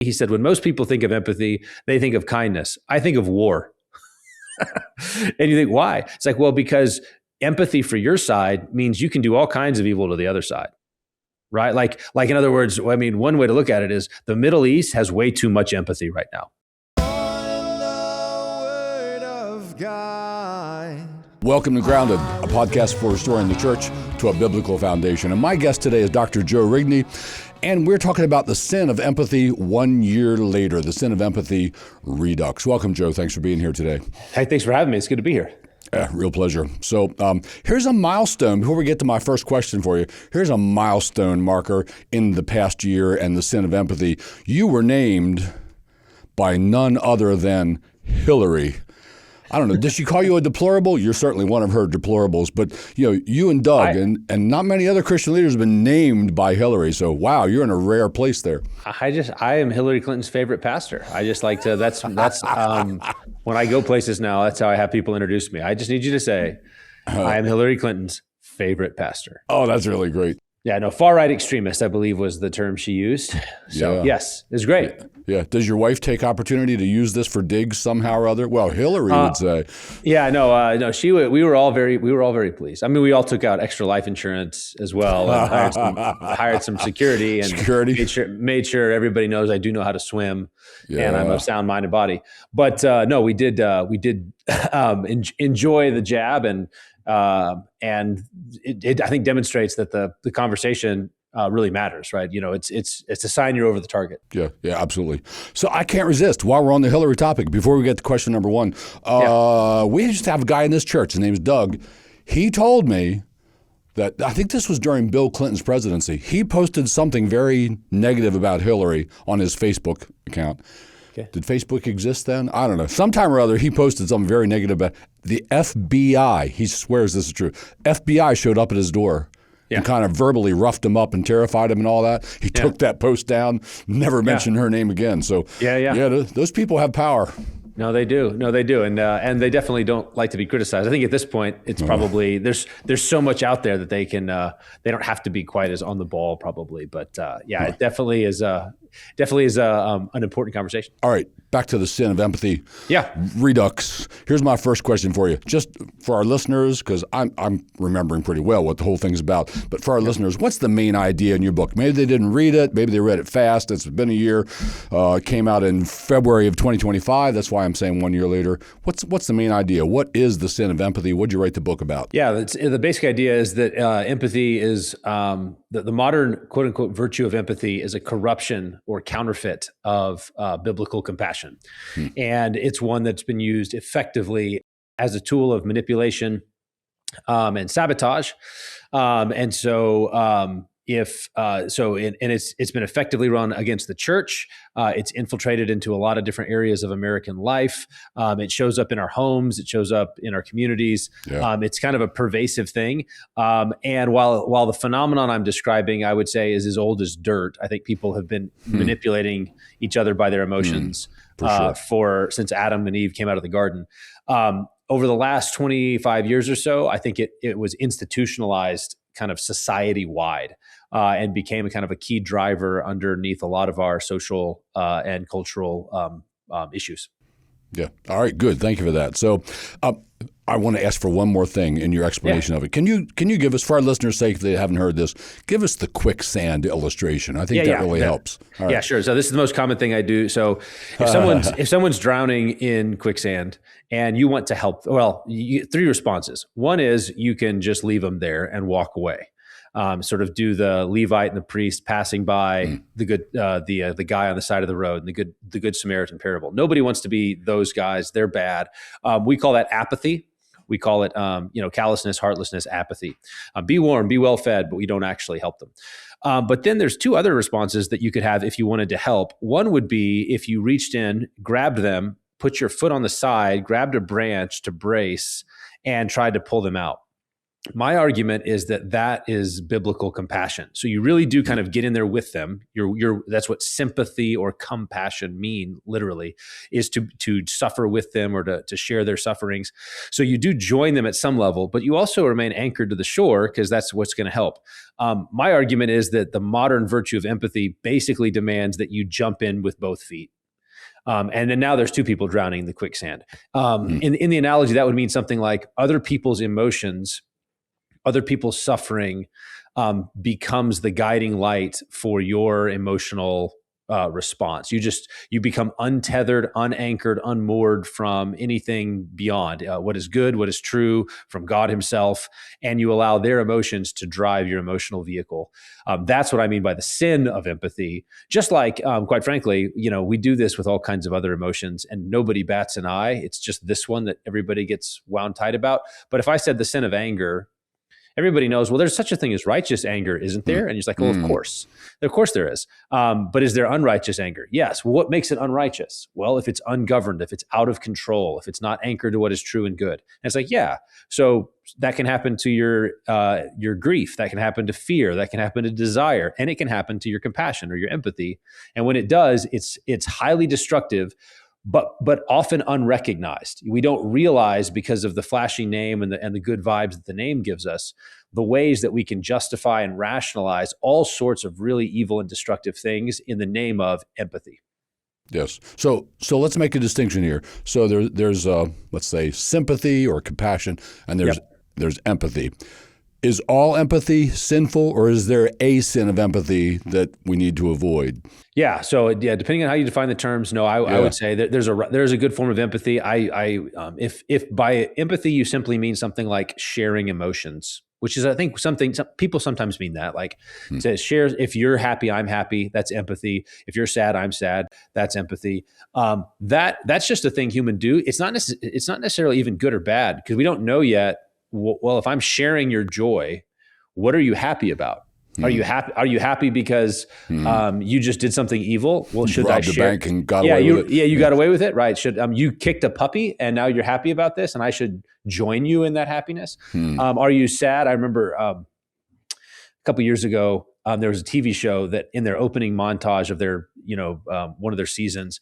He said, when most people think of empathy, they think of kindness. I think of war. And you think, why? It's like, well, because empathy for your side means you can do all kinds of evil to the other side, right? Like in other words, I mean, one way to look at it is the Middle East has way too much empathy right now. Welcome to Grounded, a podcast for restoring the church to a biblical foundation. And my guest today is Dr. Joe Rigney, and we're talking about the sin of empathy 1 year later, the sin of empathy redux. Welcome, Joe. Thanks for being here today. Hey, thanks for having me. It's good to be here. Yeah, real pleasure. So here's a milestone. Before we get to my first question for you, here's a milestone marker in the past year and the sin of empathy. You were named by none other than Hillary. I don't know. Did she call you a deplorable? You're certainly one of her deplorables. But you and Doug and not many other Christian leaders have been named by Hillary. So wow, you're in a rare place there. I am Hillary Clinton's favorite pastor. I just like to. That's when I go places now. That's how I have people introduce me. I just need you to say, I am Hillary Clinton's favorite pastor. Oh, that's really great. Yeah, no, far right extremist, I believe, was the term she used. So yes, it's great. Yeah. Does your wife take opportunity to use this for digs somehow or other? Well, Hillary would say. Yeah, no. We were all very pleased. I mean, we all took out extra life insurance as well, and hired some security, and made sure everybody knows I do know how to swim, and I'm of sound mind and body. But no, we did enjoy the jab, and it I think demonstrates that the conversation really matters, right? It's a sign you're over the target. Yeah, absolutely. So I can't resist. While we're on the Hillary topic, before we get to question number one, we just have a guy in this church. His name's Doug. He told me that, I think this was during Bill Clinton's presidency, he posted something very negative about Hillary on his Facebook account. Okay. Did Facebook exist then? I don't know. Sometime or other, he posted something very negative about the FBI. He swears this is true. FBI showed up at his door and kind of verbally roughed him up and terrified him and all that. He took that post down, never mentioned her name again. So those people have power. No, they do. And they definitely don't like to be criticized. I think at this point, it's probably there's so much out there that they don't have to be quite as on the ball probably. But it definitely is an important conversation. All right, back to the sin of empathy. Yeah. Redux. Here's my first question for you, just for our listeners, because I'm remembering pretty well what the whole thing's about. But for our listeners, what's the main idea in your book? Maybe they didn't read it. Maybe they read it fast. It's been a year. It came out in February of 2025. That's why I'm saying 1 year later. What's the main idea? What is the sin of empathy? What'd you write the book about? Yeah, the basic idea is that empathy is the modern quote unquote virtue of empathy is a corruption or counterfeit of biblical compassion. And it's one that's been used effectively as a tool of manipulation and sabotage. It's been effectively run against the church. It's infiltrated into a lot of different areas of American life. It shows up in our homes. It shows up in our communities. It's kind of a pervasive thing. And while the phenomenon I'm describing, I would say, is as old as dirt, I think people have been manipulating each other by their emotions since Adam and Eve came out of the garden. Over the last 25 years or so, I think it was institutionalized kind of society-wide and became a kind of a key driver underneath a lot of our social and cultural issues. Yeah. All right. Good. Thank you for that. So I want to ask for one more thing in your explanation of it. Can you give us, for our listeners' sake, if they haven't heard this, give us the quicksand illustration. I think that really helps. All right. Yeah, sure. So this is the most common thing I do. So if someone's drowning in quicksand and you want to help, three responses. One is you can just leave them there and walk away. Sort of do the Levite and the priest passing by the guy on the side of the road, and the good Samaritan parable. Nobody wants to be those guys. They're bad. We call that apathy. We call it callousness, heartlessness, apathy. Be warm, be well fed, but we don't actually help them. But then there's two other responses that you could have if you wanted to help. One would be if you reached in, grabbed them, put your foot on the side, grabbed a branch to brace, and tried to pull them out. My argument is that is biblical compassion. So you really do kind of get in there with them. That's what sympathy or compassion mean, literally, is to suffer with them or to share their sufferings. So you do join them at some level, but you also remain anchored to the shore because that's what's going to help. My argument is that the modern virtue of empathy basically demands that you jump in with both feet. And then now there's two people drowning in the quicksand. In the analogy, that would mean something like other people's emotions, other people's suffering becomes the guiding light for your emotional response. You become untethered, unanchored, unmoored from anything beyond what is good, what is true from God himself, and you allow their emotions to drive your emotional vehicle. That's what I mean by the sin of empathy. Just like, quite frankly, we do this with all kinds of other emotions and nobody bats an eye. It's just this one that everybody gets wound tight about. But if I said the sin of anger, everybody knows, well, there's such a thing as righteous anger, isn't there? And you're like, well, of course there is. But is there unrighteous anger? Yes. Well, what makes it unrighteous? Well, if it's ungoverned, if it's out of control, if it's not anchored to what is true and good. And it's like, yeah. So that can happen to your grief. That can happen to fear. That can happen to desire. And it can happen to your compassion or your empathy. And when it does, it's highly destructive, but often unrecognized. We don't realize, because of the flashy name and the good vibes that the name gives us, the ways that we can justify and rationalize all sorts of really evil and destructive things in the name of empathy. Yes. So let's make a distinction here. So there's let's say sympathy or compassion, and there's empathy. Is all empathy sinful, or is there a sin of empathy that we need to avoid? Yeah. So depending on how you define the terms, no, I would say that there's a good form of empathy. If by empathy you simply mean something like sharing emotions, which is, I think, something some people sometimes mean that, like to share. If you're happy, I'm happy. That's empathy. If you're sad, I'm sad. That's empathy. That's just a thing humans do. It's not necessarily even good or bad, because we don't know yet. Well, if I'm sharing your joy, what are you happy about? Are you happy? Are you happy because you just did something evil? Well, should I share? The bank and got away with it. Yeah, you got away with it, right? Should you kicked a puppy and now you're happy about this, and I should join you in that happiness? Are you sad? I remember a couple years ago, there was a TV show that in their opening montage of their one of their seasons,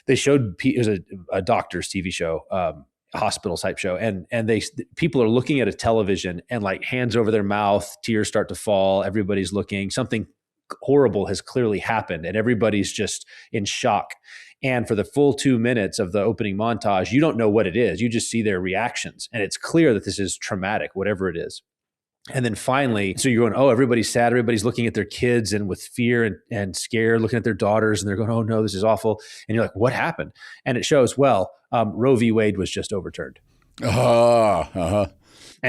they showed, it was a doctor's TV show. Hospital type show, and people are looking at a television and like hands over their mouth, tears start to fall, everybody's looking, something horrible has clearly happened, and everybody's just in shock. And for the full 2 minutes of the opening montage, you don't know what it is, you just see their reactions, and it's clear that this is traumatic, whatever it is. And then finally, so you're going, oh, everybody's sad, everybody's looking at their kids and with fear and scared, looking at their daughters, and they're going, oh no, this is awful. And you're like, what happened? And it shows, well, Roe v. Wade was just overturned. And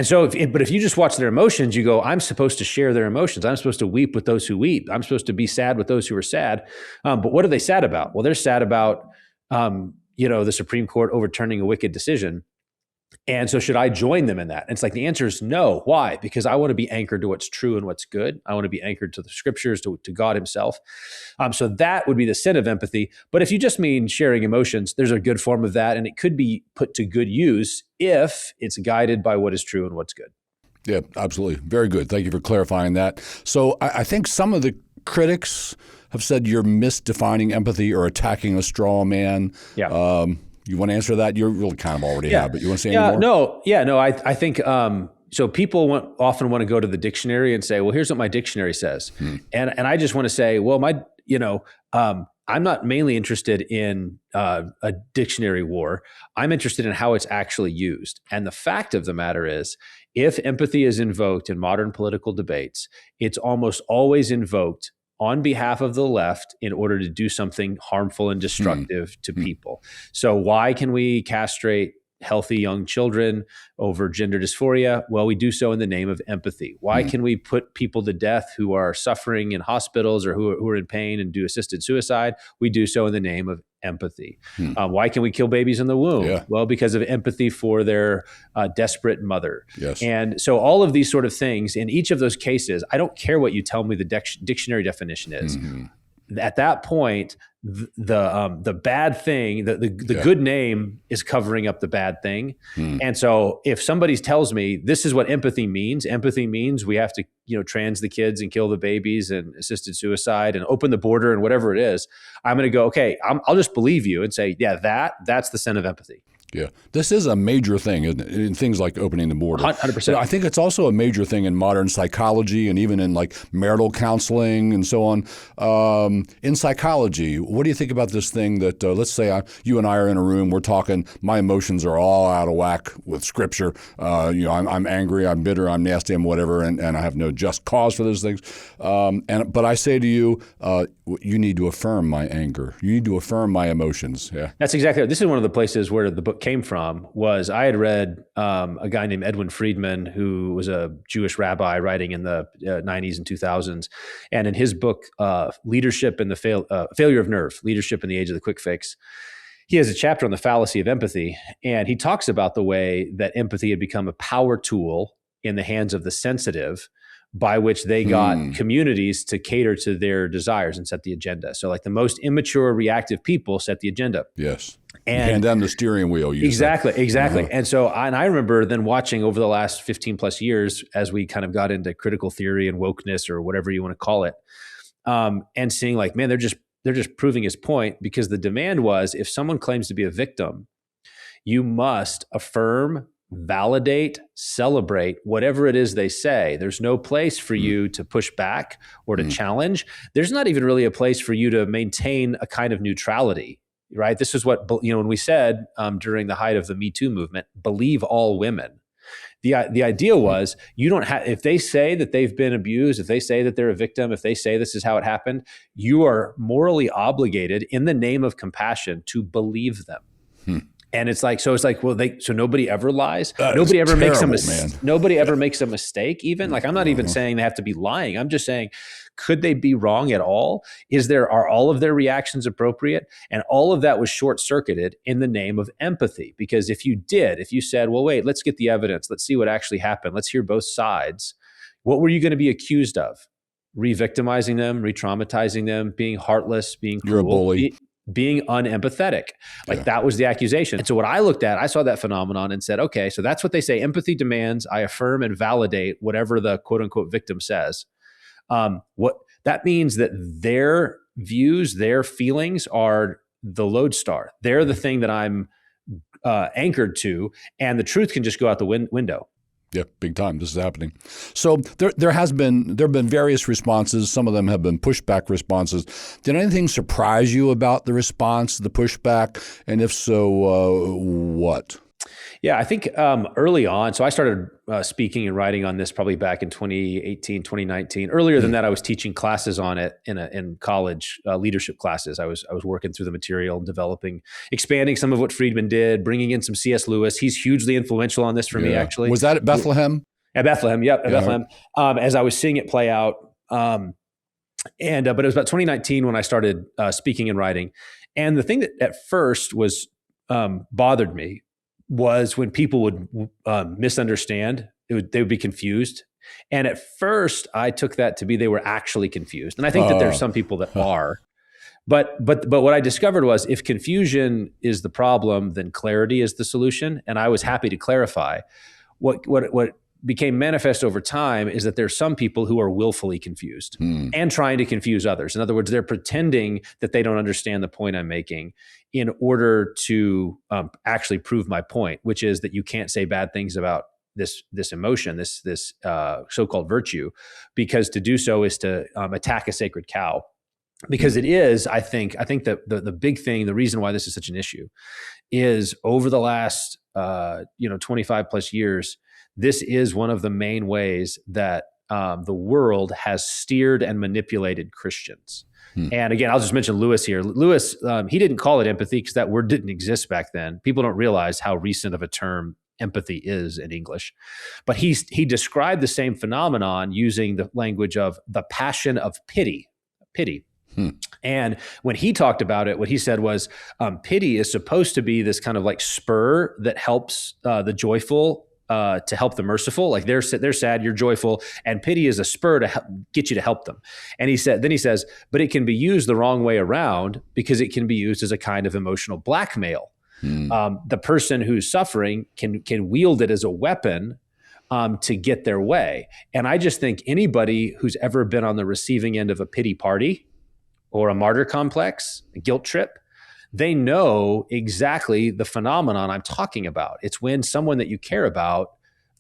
so, if you just watch their emotions, you go, I'm supposed to share their emotions. I'm supposed to weep with those who weep. I'm supposed to be sad with those who are sad. But what are they sad about? Well, they're sad about, the Supreme Court overturning a wicked decision. And so should I join them in that? And it's like, the answer is no. Why? Because I want to be anchored to what's true and what's good. I want to be anchored to the scriptures, to God himself. So that would be the sin of empathy. But if you just mean sharing emotions, there's a good form of that. And it could be put to good use if it's guided by what is true and what's good. Yeah, absolutely. Very good. Thank you for clarifying that. So I think some of the critics have said you're misdefining empathy or attacking a straw man. Yeah. You want to answer that? You really kind of already have, but you want to say any more? I think so. People often want to go to the dictionary and say, well, here's what my dictionary says. And I just want to say, well, I'm not mainly interested in a dictionary war. I'm interested in how it's actually used. And the fact of the matter is, if empathy is invoked in modern political debates, it's almost always invoked on behalf of the left in order to do something harmful and destructive to people. So why can we castrate healthy young children over gender dysphoria? Well, we do so in the name of empathy. Why can we put people to death who are suffering in hospitals or who are in pain and do assisted suicide? We do so in the name of empathy. Why can we kill babies in the womb? Yeah. Well, because of empathy for their desperate mother. Yes. And so all of these sort of things, in each of those cases, I don't care what you tell me the dictionary definition is. at that point, the bad thing, the good name is covering up the bad thing. And so if somebody tells me this is what empathy means we have to, trans the kids and kill the babies and assisted suicide and open the border and whatever it is, I'm going to go, okay, I'll just believe you and say, yeah, that's the sin of empathy. Yeah, this is a major thing in things like opening the border. 100%. I think it's also a major thing in modern psychology and even in like marital counseling and so on. In psychology, what do you think about this thing that let's say you and I are in a room, we're talking, my emotions are all out of whack with Scripture. I'm angry, I'm bitter, I'm nasty, I'm whatever, and I have no just cause for those things. But I say to you, you need to affirm my anger. You need to affirm my emotions. Yeah, that's exactly. This is one of the places where the book came from. Was I had read a guy named Edwin Friedman, who was a Jewish rabbi writing in the 90s and 2000s, and in his book, "Leadership and the Failure of Nerve: Leadership in the Age of the Quick Fix," he has a chapter on the fallacy of empathy, and he talks about the way that empathy had become a power tool in the hands of the sensitive, by which they got communities to cater to their desires and set the agenda. So like the most immature, reactive people set the agenda. Yes. And hand them the steering wheel. Exactly. Uh-huh. And so I remember then watching over the last 15 plus years as we kind of got into critical theory and wokeness or whatever you want to call it, and seeing like, man, they're just proving his point, because the demand was, if someone claims to be a victim, you must affirm, validate, celebrate whatever it is they say. There's no place for you to push back or to challenge. There's not even really a place for you to maintain a kind of neutrality, right? This is what, when we said during the height of the Me Too movement, believe all women. The idea was, you don't have, if they say that they've been abused, if they say that they're a victim, if they say this is how it happened, you are morally obligated in the name of compassion to believe them. And it's like, so nobody ever lies. Nobody ever makes a mistake. Nobody ever makes a mistake. Even like, I'm not even saying they have to be lying. I'm just saying, could they be wrong at all? Are all of their reactions appropriate? And all of that was short circuited in the name of empathy. Because if you said, well, wait, let's get the evidence. Let's see what actually happened. Let's hear both sides. What were you going to be accused of? Re-victimizing them, re-traumatizing them, being heartless, being cruel. You're a bully. Being unempathetic. That was the accusation. And so what I looked at, I saw that phenomenon and said, okay, so that's what they say. Empathy demands I affirm and validate whatever the quote unquote victim says. What that means that their views, their feelings are the lodestar. They're the thing that I'm anchored to, and the truth can just go out the window. Yeah, big time. This is happening. So there have been various responses. Some of them have been pushback responses. Did anything surprise you about the response, the pushback? And if so, what? Yeah, I think early on, so I started speaking and writing on this probably back in 2018, 2019. Earlier than that, I was teaching classes on it in college, leadership classes. I was working through the material and expanding some of what Friedman did, bringing in some C.S. Lewis. He's hugely influential on this for me, actually. Was that at Bethlehem? At Bethlehem, yep, at Bethlehem. As I was seeing it play out. But it was about 2019 when I started speaking and writing. And the thing that at first was bothered me was when people would misunderstand. They would be confused. And at first I took that to be they were actually confused. And I think that there's some people that are. But what I discovered was, if confusion is the problem, then clarity is the solution. And I was happy to clarify. What became manifest over time is that there's some people who are willfully confused and trying to confuse others. In other words, they're pretending that they don't understand the point I'm making in order to actually prove my point, which is that you can't say bad things about this emotion, this so-called virtue, because to do so is to attack a sacred cow. Because it is, I think that the big thing, the reason why this is such an issue, is over the last 25 plus years, this is one of the main ways that the world has steered and manipulated Christians. And again, I'll just mention Lewis here. Lewis, he didn't call it empathy because that word didn't exist back then. People don't realize how recent of a term empathy is in English. But he described the same phenomenon using the language of the passion of pity. And when he talked about it, what he said was, pity is supposed to be this kind of like spur that helps the joyful to help the merciful. Like they're sad, you're joyful, and pity is a spur to get you to help them. And he says, but it can be used the wrong way around because it can be used as a kind of emotional blackmail. The person who's suffering can wield it as a weapon to get their way. And I just think anybody who's ever been on the receiving end of a pity party or a martyr complex, a guilt trip, they know exactly the phenomenon I'm talking about. It's when someone that you care about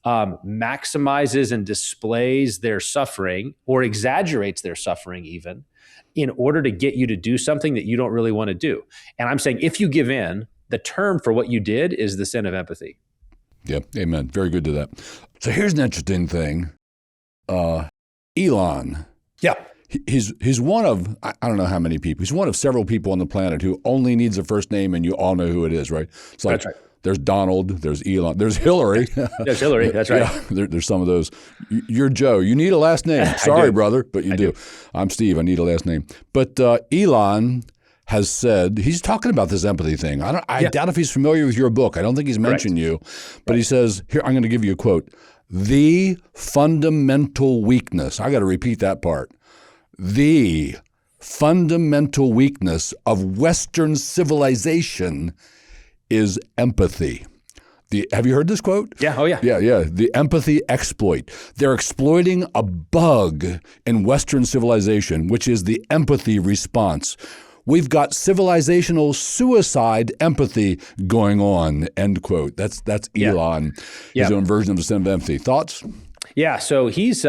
maximizes and displays their suffering or exaggerates their suffering even in order to get you to do something that you don't really want to do. And I'm saying if you give in, the term for what you did is the sin of empathy. Yep. Amen. Very good to that. So here's an interesting thing. Elon. Yeah. He's one of, I don't know how many people, he's one of several people on the planet who only needs a first name and you all know who it is, right? It's like, that's right. There's Donald, there's Elon, there's Hillary. There's Hillary, that's right. Yeah, there's some of those. You're Joe. You need a last name. Sorry, brother, but you do. I'm Steve. I need a last name. But Elon has said, he's talking about this empathy thing. I doubt if he's familiar with your book. I don't think he's mentioned you. But he says, here, I'm going to give you a quote. The fundamental weakness. I got to repeat that part. The fundamental weakness of Western civilization is empathy. Have you heard this quote? Yeah. Oh, yeah. Yeah. The empathy exploit. They're exploiting a bug in Western civilization, which is the empathy response. We've got civilizational suicide empathy going on, end quote. That's Elon, his own version of the sin of empathy. Thoughts? Yeah, so he's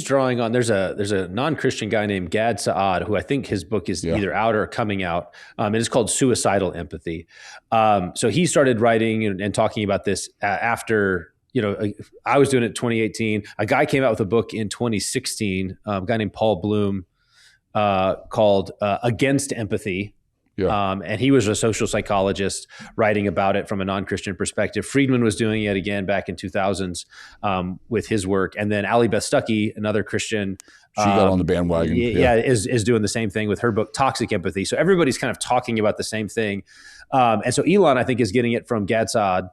drawing on. There's a non-Christian guy named Gad Saad who I think his book is either out or coming out. It is called Suicidal Empathy. So he started writing and talking about this after I was doing it in 2018. A guy came out with a book in 2016. A guy named Paul Bloom called Against Empathy. Yeah. And he was a social psychologist writing about it from a non-Christian perspective. Friedman was doing it again back in 2000s with his work. And then Ali Beth Stuckey, another Christian. She got on the bandwagon. Is doing the same thing with her book, Toxic Empathy. So everybody's kind of talking about the same thing. And so Elon, I think, is getting it from Gad Saad,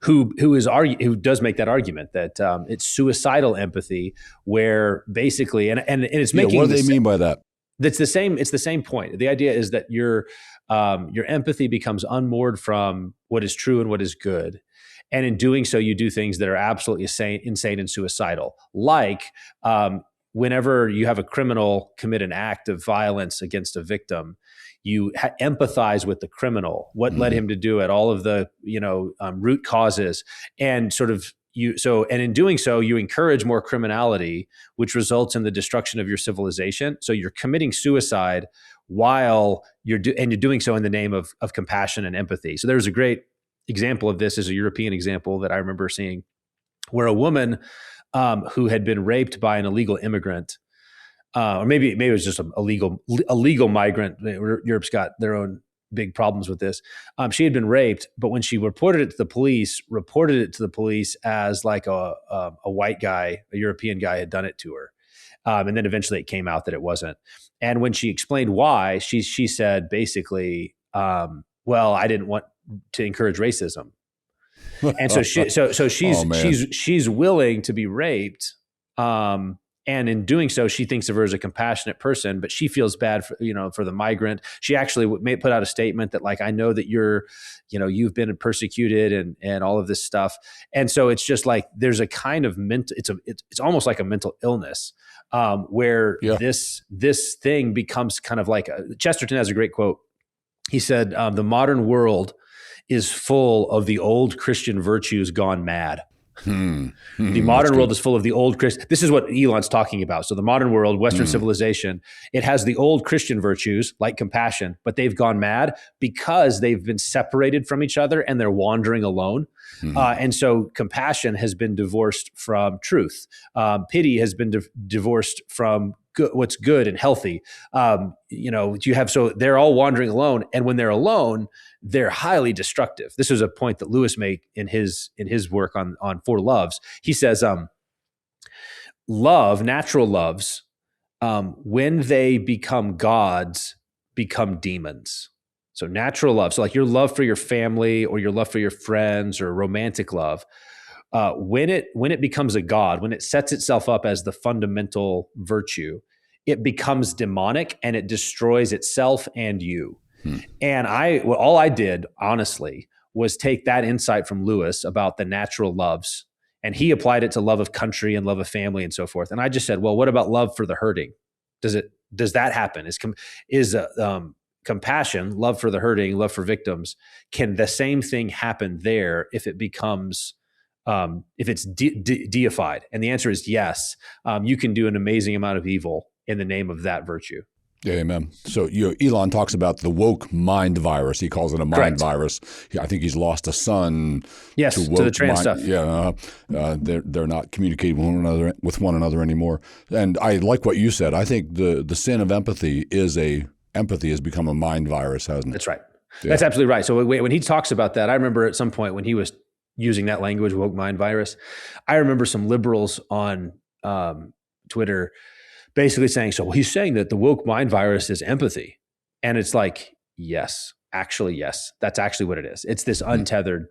who does make that argument that it's suicidal empathy, where basically, and it's making. What do they mean by that? It's the same point. The idea is that your empathy becomes unmoored from what is true and what is good. And in doing so, you do things that are absolutely insane and suicidal. Like whenever you have a criminal commit an act of violence against a victim, you empathize with the criminal, what led him to do it, all of the root causes, and sort of and in doing so, you encourage more criminality, which results in the destruction of your civilization. So you're committing suicide while you're doing so in the name of compassion and empathy. So there's a great example of this, is a European example that I remember seeing, where a woman who had been raped by an illegal immigrant, or maybe it was just a legal migrant. Europe's got their own big problems with this. She had been raped, but when she reported it to the police as like a white guy, a European guy had done it to her. And then eventually it came out that it wasn't. And when she explained why, she said basically, well, I didn't want to encourage racism. And so she's willing to be raped. And in doing so, she thinks of her as a compassionate person, but she feels bad for the migrant. She actually put out a statement that, like, I know that you've been persecuted and all of this stuff. And so it's just like, there's a kind of it's almost like a mental illness where this thing becomes kind of like Chesterton has a great quote. He said, the modern world is full of the old Christian virtues gone mad. The modern world is full of the old Christian. This is what Elon's talking about. So the modern world, Western civilization, it has the old Christian virtues like compassion, but they've gone mad because they've been separated from each other and they're wandering alone. And so compassion has been divorced from truth. Pity has been divorced from what's good and healthy. So they're all wandering alone, and when they're alone, they're highly destructive. This is a point that Lewis made in his work on Four Loves. He says, natural loves, when they become gods, become demons. So natural love. So like your love for your family or your love for your friends or romantic love, when it becomes a god, when it sets itself up as the fundamental virtue, it becomes demonic and it destroys itself and you. And all I did, honestly, was take that insight from Lewis about the natural loves, and he applied it to love of country and love of family and so forth. And I just said, well, what about love for the hurting? Does that happen? Is compassion, love for the hurting, love for victims? Can the same thing happen there if it becomes if it's deified? And the answer is yes. You can do an amazing amount of evil in the name of that virtue. Yeah, amen. So Elon talks about the woke mind virus. He calls it a mind virus. I think he's lost a son. Yes, to the trans stuff. Yeah, they're not communicating with one another anymore. And I like what you said. I think the sin of empathy has become a mind virus, hasn't it? That's right. Yeah. That's absolutely right. So when he talks about that, I remember at some point when he was using that language, woke mind virus, I remember some liberals on Twitter basically saying, so he's saying that the woke mind virus is empathy. And it's like, yes, actually, yes. That's actually what it is. It's this untethered,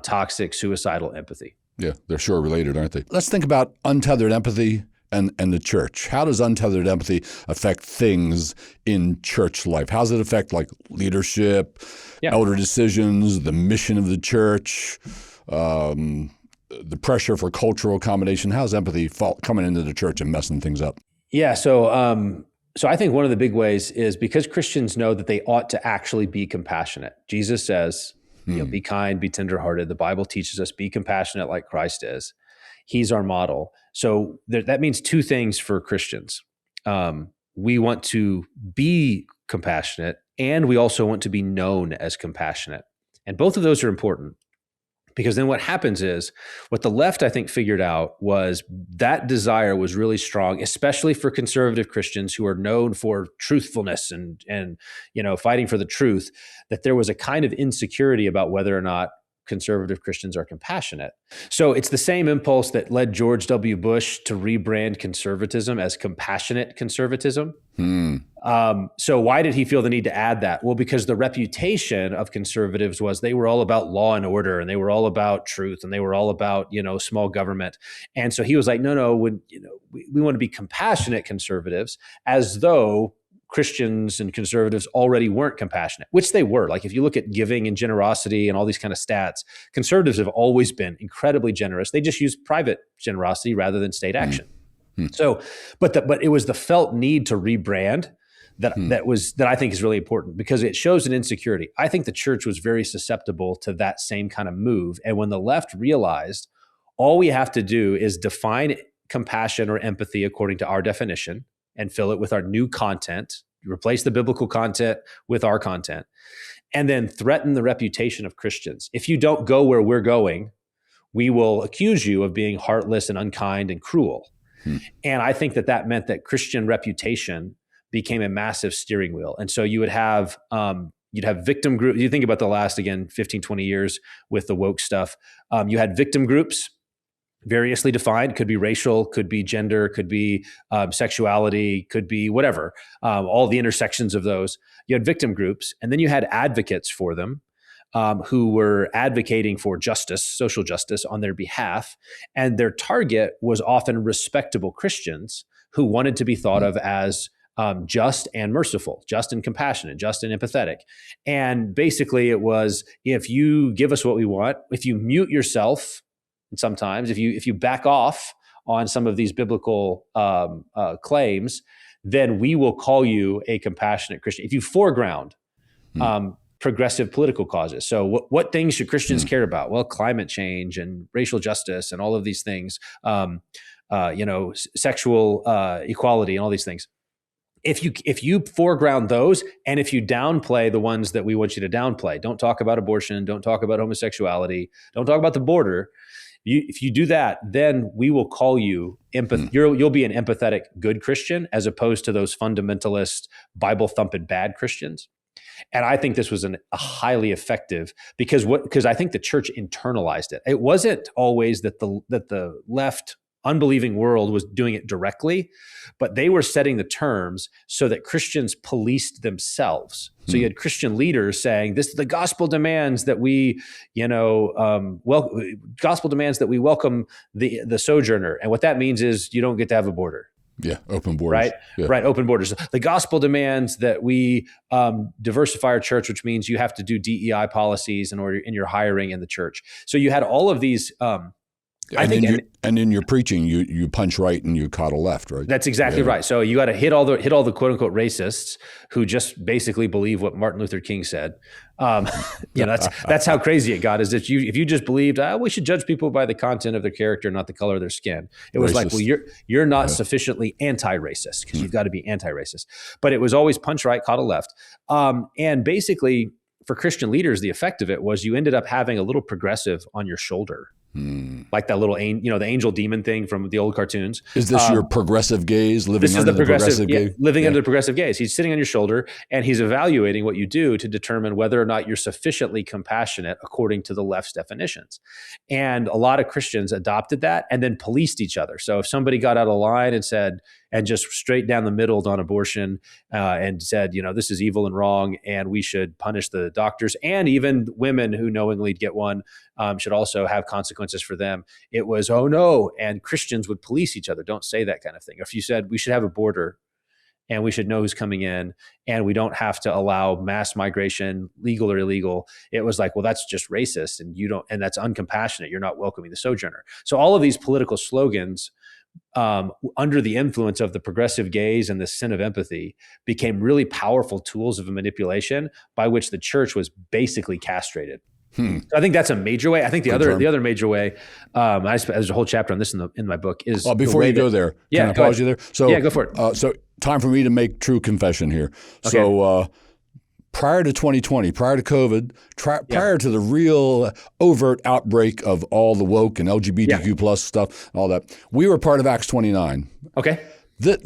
toxic, suicidal empathy. Yeah, they're sure related, aren't they? Let's think about untethered empathy and the church. How does untethered empathy affect things in church life? How does it affect like leadership, elder decisions, the mission of the church, the pressure for cultural accommodation? How's empathy coming into the church and messing things up? Yeah. So I think one of the big ways is because Christians know that they ought to actually be compassionate. Jesus says, be kind, be tenderhearted. The Bible teaches us, be compassionate like Christ is. He's our model. So that means two things for Christians. We want to be compassionate, and we also want to be known as compassionate. And both of those are important. Because then what happens is what the left, I think, figured out was that desire was really strong, especially for conservative Christians who are known for truthfulness and fighting for the truth, that there was a kind of insecurity about whether or not conservative Christians are compassionate. So it's the same impulse that led George W. Bush to rebrand conservatism as compassionate conservatism. So why did he feel the need to add that? Well, because the reputation of conservatives was they were all about law and order, and they were all about truth, and they were all about, small government. And so he was like, no, we want to be compassionate conservatives, as though Christians and conservatives already weren't compassionate, which they were. Like if you look at giving and generosity and all these kind of stats, conservatives have always been incredibly generous. They just use private generosity rather than state action. So, but it was the felt need to rebrand that I think is really important, because it shows an insecurity. I think the church was very susceptible to that same kind of move. And when the left realized all we have to do is define compassion or empathy according to our definition and fill it with our new content, replace the biblical content with our content, and then threaten the reputation of Christians. If you don't go where we're going, we will accuse you of being heartless and unkind and cruel. And I think that meant that Christian reputation became a massive steering wheel. And so you would have, you'd have victim groups. You think about the last, 15, 20 years with the woke stuff. You had victim groups, variously defined, could be racial, could be gender, could be sexuality, could be whatever, all the intersections of those. You had victim groups, and then you had advocates for them who were advocating for justice, social justice on their behalf. And their target was often respectable Christians who wanted to be thought of as just and merciful, just and compassionate, just and empathetic. And basically it was, if you give us what we want, if you mute yourself, and sometimes if you back off on some of these biblical claims, then we will call you a compassionate Christian. If you foreground progressive political causes. So what things should Christians care about? Well, climate change and racial justice and all of these things, sexual equality and all these things. If you foreground those, and if you downplay the ones that we want you to downplay, don't talk about abortion, don't talk about homosexuality, don't talk about the border. If you do that, then we will call you you'll be an empathetic good Christian, as opposed to those fundamentalist Bible thumping bad Christians. And I think this was a highly effective, because I think the church internalized it. It wasn't always that the left unbelieving world was doing it directly, but they were setting the terms so that Christians policed themselves. So you had Christian leaders saying, "This the gospel demands that we, gospel demands that we welcome the sojourner," and what that means is you don't get to have a border. Yeah, open borders. Right, right, open borders. The gospel demands that we diversify our church, which means you have to do DEI policies in your hiring in the church. So you had all of these. And in your preaching, you punch right and you coddle left, right? That's exactly right. So you got to hit all the quote unquote racists who just basically believe what Martin Luther King said. That's how crazy it got. Is that if you just believed we should judge people by the content of their character, not the color of their skin. It was like, well, you're not sufficiently anti-racist because you've got to be anti-racist. But it was always punch right, coddle left, and basically for Christian leaders, the effect of it was you ended up having a little progressive on your shoulder. Like that little, the angel demon thing from the old cartoons. Is this your progressive gaze living under the progressive gaze? Living under the progressive gaze. He's sitting on your shoulder and he's evaluating what you do to determine whether or not you're sufficiently compassionate according to the left's definitions. And a lot of Christians adopted that and then policed each other. So if somebody got out of line and just straight down the middle on abortion and said, this is evil and wrong, and we should punish the doctors, and even women who knowingly get one should also have consequences for them. It was, oh no, and Christians would police each other. Don't say that kind of thing. If you said we should have a border and we should know who's coming in and we don't have to allow mass migration, legal or illegal, it was like, well, that's just racist and that's uncompassionate. You're not welcoming the sojourner. So all of these political slogans under the influence of the progressive gaze and the sin of empathy became really powerful tools of manipulation by which the church was basically castrated. So I think that's a major way. I think the other major way, there's a whole chapter on this in my book, is before you go there, can I pause you there? So yeah, go for it. So time for me to make true confession here. Okay. So prior to 2020, prior to COVID, prior to the real overt outbreak of all the woke and LGBTQ plus stuff, all that, we were part of Acts 29. Okay.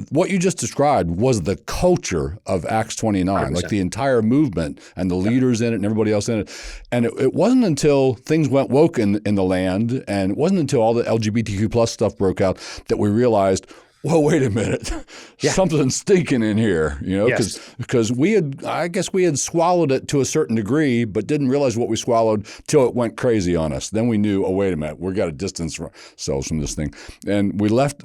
What you just described was the culture of Acts 29, 100%. Like the entire movement and the leaders in it and everybody else in it. And it wasn't until things went woke in the land, and it wasn't until all the LGBTQ plus stuff broke out that we realized, whoa, wait a minute, something's stinking in here, because I guess we had swallowed it to a certain degree, but didn't realize what we swallowed till it went crazy on us. Then we knew, oh, wait a minute, we got to distance ourselves from this thing. And we left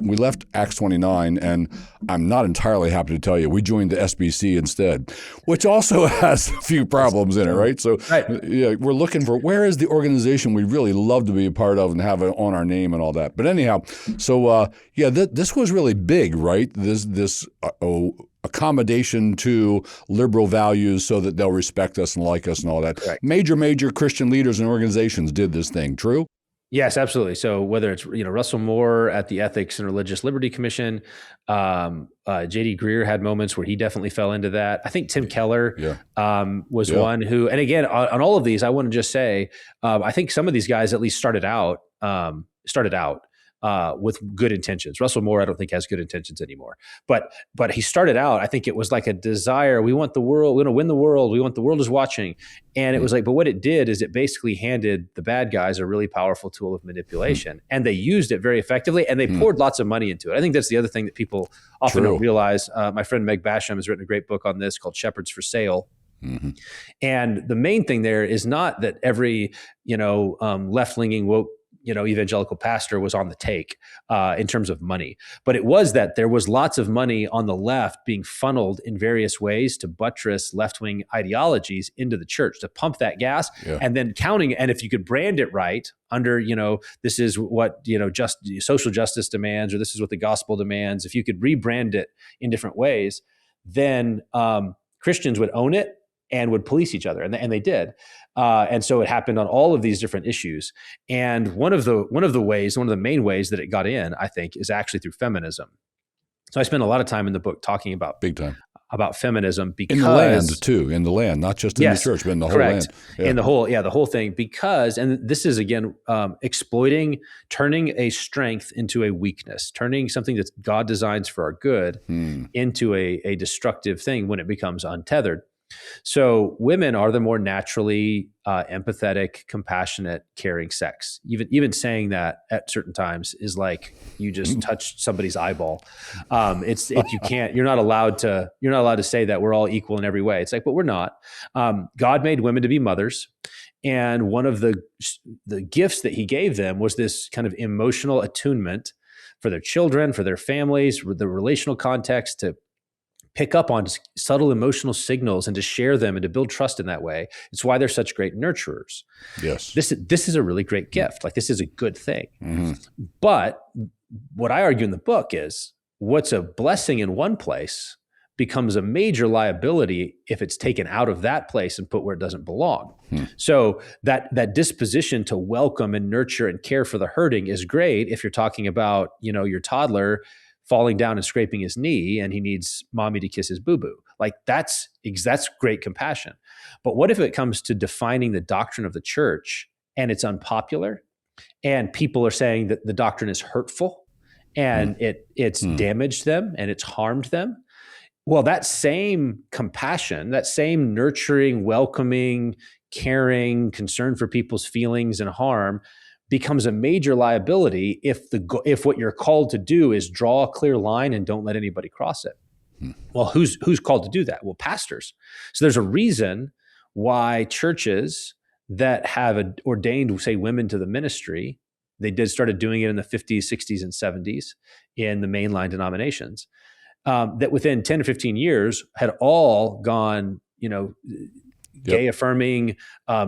Acts 29, and I'm not entirely happy to tell you, we joined the SBC instead, which also has a few problems in it, right? So we're looking for, where is the organization we really love to be a part of and have it on our name and all that. But anyhow, so this was really big, right? This accommodation to liberal values so that they'll respect us and like us and all that. Correct. Major Christian leaders and organizations did this thing. True? Yes, absolutely. So whether it's Russell Moore at the Ethics and Religious Liberty Commission, J.D. Greear had moments where he definitely fell into that. I think Tim Keller was one who, and again, on all of these, I want to just say, I think some of these guys at least started out with good intentions. Russell Moore, I don't think has good intentions anymore, but he started out, I think it was like a desire. We want the world, we're going to win the world. We want the world is watching. And it was like, but what it did is it basically handed the bad guys a really powerful tool of manipulation, and they used it very effectively, and they poured lots of money into it. I think that's the other thing that people often don't realize. My friend Meg Basham has written a great book on this called Shepherds for Sale. Mm-hmm. And the main thing there is not that every, left-leaning woke, evangelical pastor was on the take in terms of money, but it was that there was lots of money on the left being funneled in various ways to buttress left-wing ideologies into the church, to pump that gas, and then counting. And if you could brand it right under, this is what, just social justice demands, or this is what the gospel demands, if you could rebrand it in different ways, then Christians would own it and would police each other, and they did. And so it happened on all of these different issues. And one of the main ways that it got in, I think, is actually through feminism. So I spend a lot of time in the book talking about about feminism, because in the land too, not just in the church, but in the whole land. In the whole thing, because, and this is again, turning a strength into a weakness, turning something that God designs for our good into a destructive thing when it becomes untethered. So women are the more naturally empathetic, compassionate, caring sex. Even saying that at certain times is like you just touched somebody's eyeball. You're not allowed to say that we're all equal in every way. It's like, but we're not. God made women to be mothers. And one of the gifts that he gave them was this kind of emotional attunement for their children, for their families, the relational context, to pick up on subtle emotional signals and to share them and to build trust in that way. It's why they're such great nurturers. Yes. This is a really great gift. Like, this is a good thing. Mm-hmm. But what I argue in the book is what's a blessing in one place becomes a major liability if it's taken out of that place and put where it doesn't belong. So that disposition to welcome and nurture and care for the hurting is great if you're talking about, your toddler falling down and scraping his knee and he needs mommy to kiss his boo-boo. Like, that's great compassion. But what if it comes to defining the doctrine of the church and it's unpopular and people are saying that the doctrine is hurtful and it's damaged them and it's harmed them? Well, that same compassion, that same nurturing, welcoming, caring, concern for people's feelings and harm becomes a major liability if what you're called to do is draw a clear line and don't let anybody cross it. Well, who's called to do that? Well, pastors. So there's a reason why churches that have ordained, say, women to the ministry, started doing it in the 50s, 60s, and 70s in the mainline denominations, that within 10 to 15 years had all gone, gay affirming,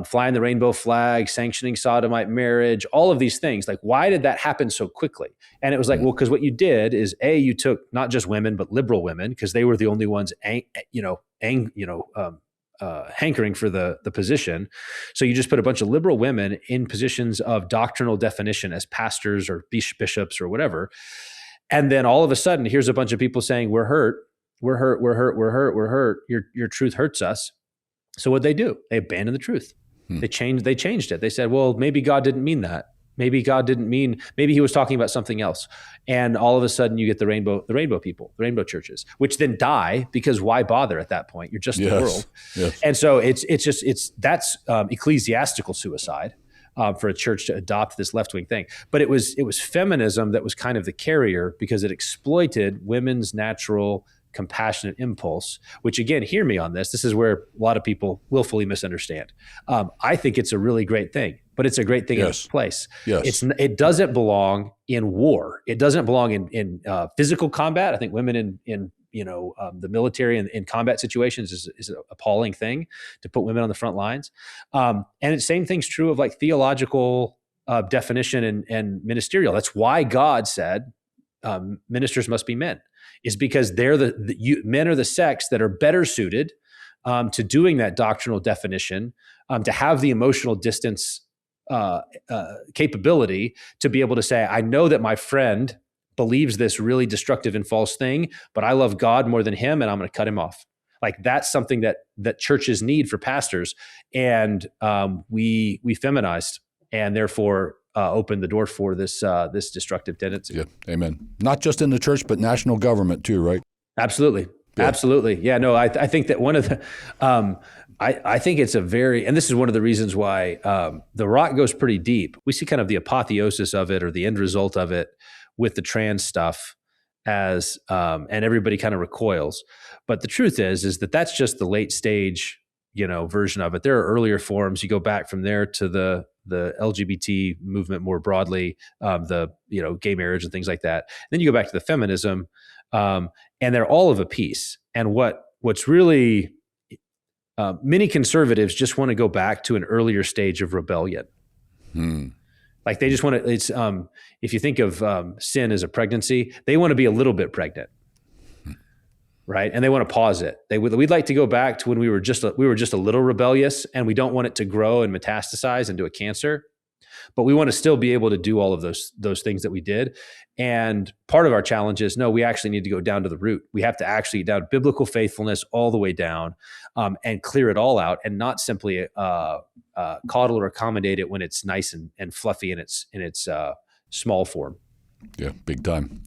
flying the rainbow flag, sanctioning sodomite marriage, all of these things. Like, why did that happen so quickly? And it was like, well, because what you did is you took not just women, but liberal women, because they were the only ones, hankering for the position. So you just put a bunch of liberal women in positions of doctrinal definition as pastors or bishops or whatever. And then all of a sudden, here's a bunch of people saying, we're hurt. Your truth hurts us. So what'd they do? They abandoned the truth. They changed it. They said, well, maybe God didn't mean that. Maybe he was talking about something else. And all of a sudden you get the rainbow people, the rainbow churches, which then die because why bother at that point? You're just the world. Yes. And so that's ecclesiastical suicide. For a church to adopt this left-wing thing. But it was feminism that was kind of the carrier because it exploited women's natural compassionate impulse, which, again, hear me on this. This is where a lot of people willfully misunderstand. I think it's a really great thing, but it's a great thing in its place. Yes. It doesn't belong in war. It doesn't belong in physical combat. I think women in the military and in combat situations is an appalling thing to put women on the front lines. And the same thing's true of like theological definition and ministerial. That's why God said ministers must be men, is because they're men are the sex that are better suited to doing that doctrinal definition, to have the emotional distance capability to be able to say, I know that my friend believes this really destructive and false thing, but I love God more than him, and I'm going to cut him off. Like, that's something that churches need for pastors, and we feminized, and therefore opened the door for this destructive tendency. Yeah, amen. Not just in the church, but national government too, right? Absolutely, absolutely. Yeah, no, I think that one of the I think it's and this is one of the reasons why the rot goes pretty deep. We see kind of the apotheosis of it or the end result of it with the trans stuff as, and everybody kind of recoils. But the truth is that that's just the late stage, version of it. There are earlier forms. You go back from there to the LGBT movement more broadly, gay marriage and things like that. Then you go back to the feminism, and they're all of a piece. And what's really, many conservatives just want to go back to an earlier stage of rebellion. Like, they just want to, it's, if you think of sin as a pregnancy, they want to be a little bit pregnant, right? And they want to pause it. We'd like to go back to when we were just a little rebellious, and we don't want it to grow and metastasize into a cancer, but we want to still be able to do all of those things that we did. And part of our challenge is, no, we actually need to go down to the root. We have to actually down biblical faithfulness all the way down, and clear it all out, and not simply coddle or accommodate it when it's nice and fluffy in its small form. Yeah, big time.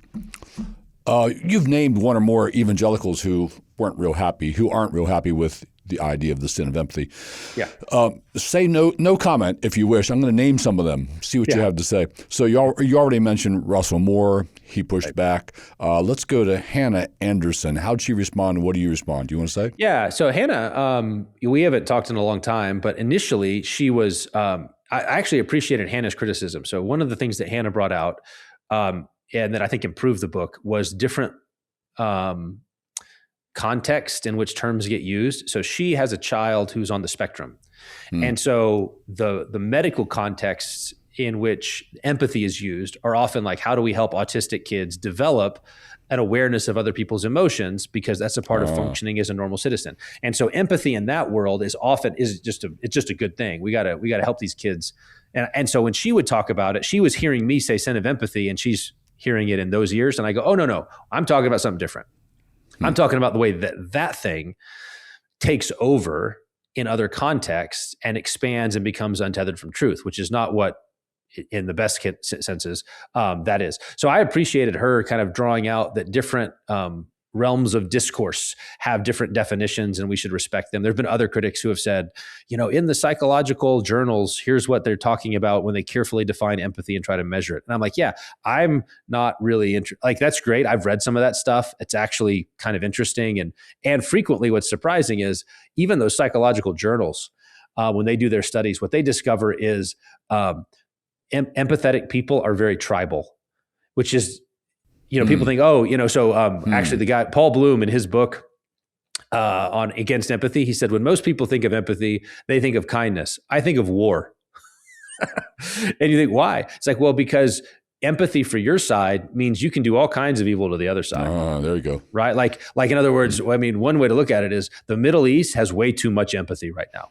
You've named one or more evangelicals who aren't real happy with the idea of the sin of empathy. Yeah. Say no comment if you wish. I'm going to name some of them. See what you have to say. So you already mentioned Russell Moore. He pushed back. Let's go to Hannah Anderson. How'd she respond? What do you respond? Do you want to say? Yeah. So Hannah, we haven't talked in a long time, but initially she was. I actually appreciated Hannah's criticism. So one of the things that Hannah brought out, and that I think improved the book, was different context in which terms get used. So she has a child who's on the spectrum. And so the medical contexts in which empathy is used are often like, how do we help autistic kids develop an awareness of other people's emotions, because that's a part of functioning as a normal citizen. And so empathy in that world is just a good thing. We gotta help these kids. And so when she would talk about it, she was hearing me say sin of empathy, and she's hearing it in those ears. And I go, oh, no, I'm talking about something different. I'm talking about the way that thing takes over in other contexts and expands and becomes untethered from truth, which is not what, in the best senses, that is. So I appreciated her kind of drawing out that different realms of discourse have different definitions, and we should respect them. There have been other critics who have said, in the psychological journals, here's what they're talking about when they carefully define empathy and try to measure it. And I'm like, yeah, I'm not really like, that's great. I've read some of that stuff. It's actually kind of interesting. And frequently what's surprising is even those psychological journals, when they do their studies, what they discover is empathetic people are very tribal, which is, people think, actually the guy, Paul Bloom, in his book on Against Empathy, he said, when most people think of empathy, they think of kindness. I think of war. And you think, why? It's like, well, because empathy for your side means you can do all kinds of evil to the other side. There you go. Right? Like in other words, I mean, one way to look at it is the Middle East has way too much empathy right now.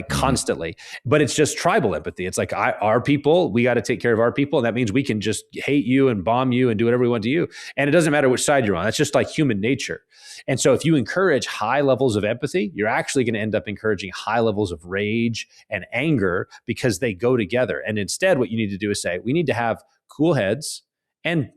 Constantly, but it's just tribal empathy. It's like our people, we got to take care of our people. And that means we can just hate you and bomb you and do whatever we want to you. And it doesn't matter which side you're on. That's just like human nature. And so if you encourage high levels of empathy, you're actually going to end up encouraging high levels of rage and anger, because they go together. And instead, what you need to do is say, we need to have cool heads and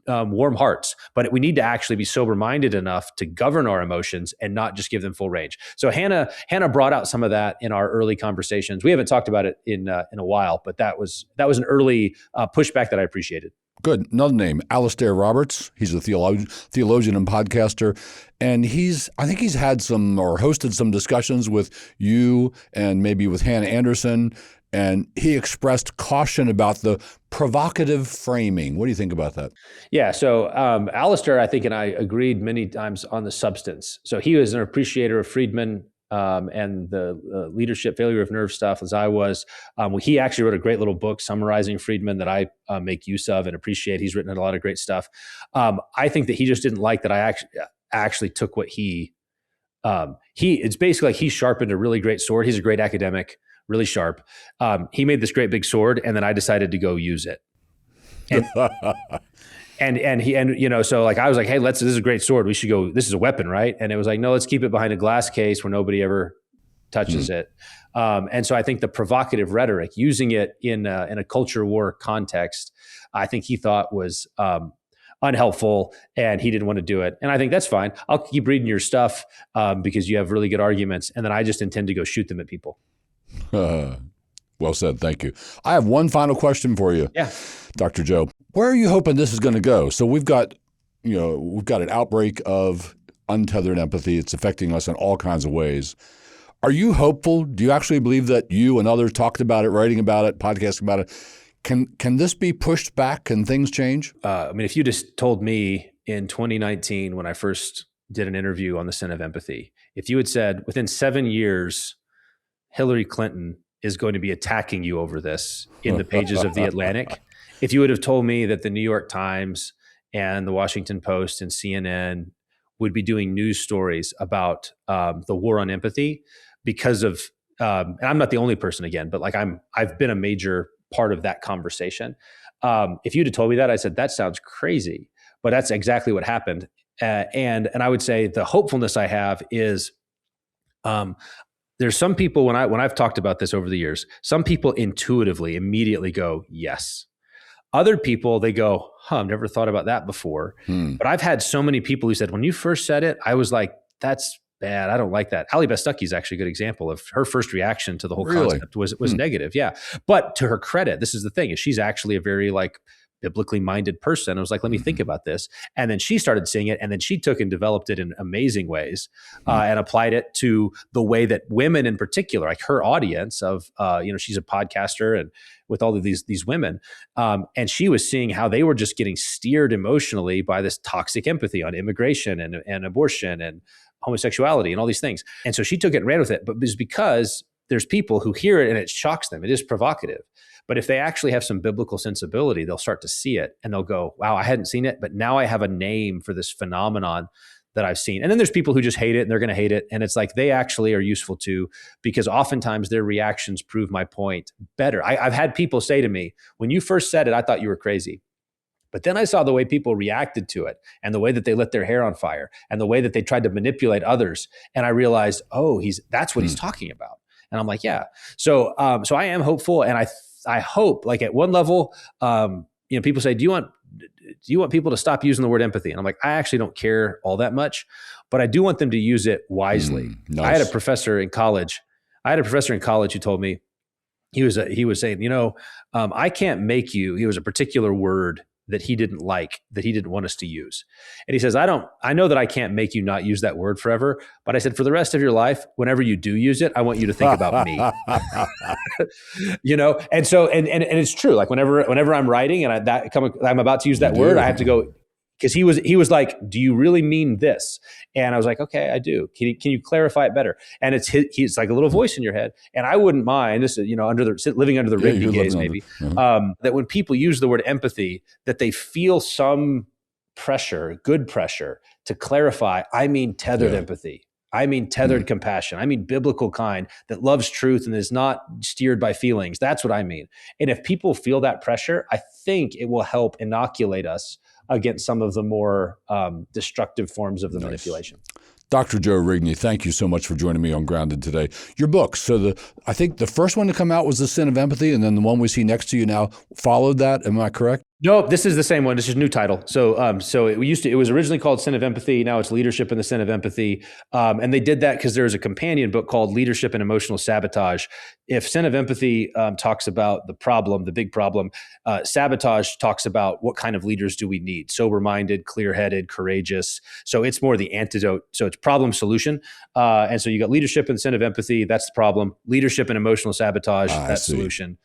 warm hearts, but we need to actually be sober-minded enough to govern our emotions and not just give them full range. So Hannah brought out some of that in our early conversations. We haven't talked about it in a while, but that was an early pushback that I appreciated. Good. Another name, Alistair Roberts. He's a theologian and podcaster, and I think he's had some or hosted some discussions with you and maybe with Hannah Anderson. And he expressed caution about the provocative framing. What do you think about that? Yeah. So Alistair, I think, and I agreed many times on the substance. So he was an appreciator of Friedman and the leadership failure of nerve stuff, as I was. He actually wrote a great little book summarizing Friedman that I make use of and appreciate. He's written a lot of great stuff. I think that he just didn't like that I actually took what it's basically like he sharpened a really great sword. He's a great academic, really sharp. He made this great big sword, and then I decided to go use it. And so like I was like, hey, this is a great sword. We should go. This is a weapon, right? And it was like, no, let's keep it behind a glass case where nobody ever touches it. And so I think the provocative rhetoric, using it in a culture war context, I think he thought was unhelpful, and he didn't want to do it. And I think that's fine. I'll keep reading your stuff because you have really good arguments, and then I just intend to go shoot them at people. Well said. Thank you. I have one final question for you, Dr. Joe. Where are you hoping this is going to go? So we've got an outbreak of untethered empathy. It's affecting us in all kinds of ways. Are you hopeful? Do you actually believe that you and others talked about it, writing about it, podcasting about it? Can this be pushed back? Can things change? I mean, if you just told me in 2019, when I first did an interview on the sin of empathy, if you had said within 7 years, Hillary Clinton is going to be attacking you over this in the pages of The Atlantic. If you would have told me that the New York Times and the Washington Post and CNN would be doing news stories about the war on empathy because of, and I'm not the only person again, but like I've been a major part of that conversation. If you'd have told me that, I said, that sounds crazy, but that's exactly what happened. And I would say the hopefulness I have is, there's some people when I've talked about this over the years, some people intuitively immediately go, yes. Other people, they go, I've never thought about that before. But I've had so many people who said, when you first said it, I was like, that's bad. I don't like that. Allie Bestucky is actually a good example of her first reaction to the whole concept was negative. Yeah. But to her credit, this is the thing, is she's actually a very like biblically minded person. I was like, let me think about this. And then she started seeing it. And then she took and developed it in amazing ways and applied it to the way that women in particular, like her audience of, she's a podcaster and with all of these women. And she was seeing how they were just getting steered emotionally by this toxic empathy on immigration and abortion and homosexuality and all these things. And so she took it and ran with it. But it's because there's people who hear it and it shocks them. It is provocative. But if they actually have some biblical sensibility, they'll start to see it and they'll go, wow, I hadn't seen it, but now I have a name for this phenomenon that I've seen. And then there's people who just hate it and they're going to hate it. And it's like, they actually are useful too, because oftentimes their reactions prove my point better. I've had people say to me, when you first said it, I thought you were crazy. But then I saw the way people reacted to it and the way that they lit their hair on fire and the way that they tried to manipulate others. And I realized, oh, that's what he's talking about. And I'm like, yeah. So I am hopeful. And I hope, like at one level, people say, do you want people to stop using the word empathy? And I'm like, I actually don't care all that much, but I do want them to use it wisely. Nice. I had a professor in college who told me, he was saying, I can't make you, it was a particular word that he didn't like, that he didn't want us to use. And he says, I know that I can't make you not use that word forever, but I said, for the rest of your life, whenever you do use it, I want you to think about me. And so, and it's true. Like whenever I'm writing and I'm about to use that word, I have to go, because he was like, do you really mean this? And I was like, okay, I do. Can you clarify it better? And he's like a little voice in your head. And I wouldn't mind, this is, living under the Rigney gaze maybe, that when people use the word empathy, that they feel some pressure, good pressure to clarify, I mean tethered empathy. I mean tethered compassion. I mean biblical kind that loves truth and is not steered by feelings. That's what I mean. And if people feel that pressure, I think it will help inoculate us against some of the more destructive forms of the manipulation. Dr. Joe Rigney, thank you so much for joining me on Grounded today. Your books, so I think the first one to come out was The Sin of Empathy, and then the one we see next to you now followed that. Am I correct? No, this is the same one. This is a new title. So it was originally called Sin of Empathy. Now it's Leadership in the Sin of Empathy. And they did that because there's a companion book called Leadership and Emotional Sabotage. If Sin of Empathy talks about the problem, the big problem, sabotage talks about what kind of leaders do we need? Sober-minded, clear-headed, courageous. So it's more the antidote. So it's problem solution. And so you got leadership and Sin of Empathy. That's the problem. Leadership and Emotional Sabotage. That's solution.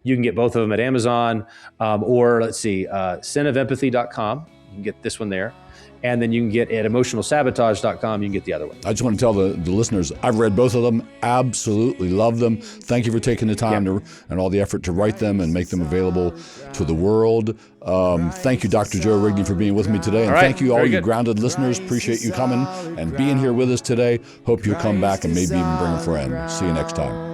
You can get both of them at Amazon or sinofempathy.com. You can get this one there. And then you can get at emotionalsabotage.com, you can get the other one. I just want to tell the listeners, I've read both of them, absolutely love them. Thank you for taking the time and all the effort to write them and make them available to the world. Thank you, Dr. Joe Rigney, for being with me today. And thank you, all you Grounded listeners. Appreciate you coming and being here with us today. Hope you'll come back and maybe even bring a friend. See you next time.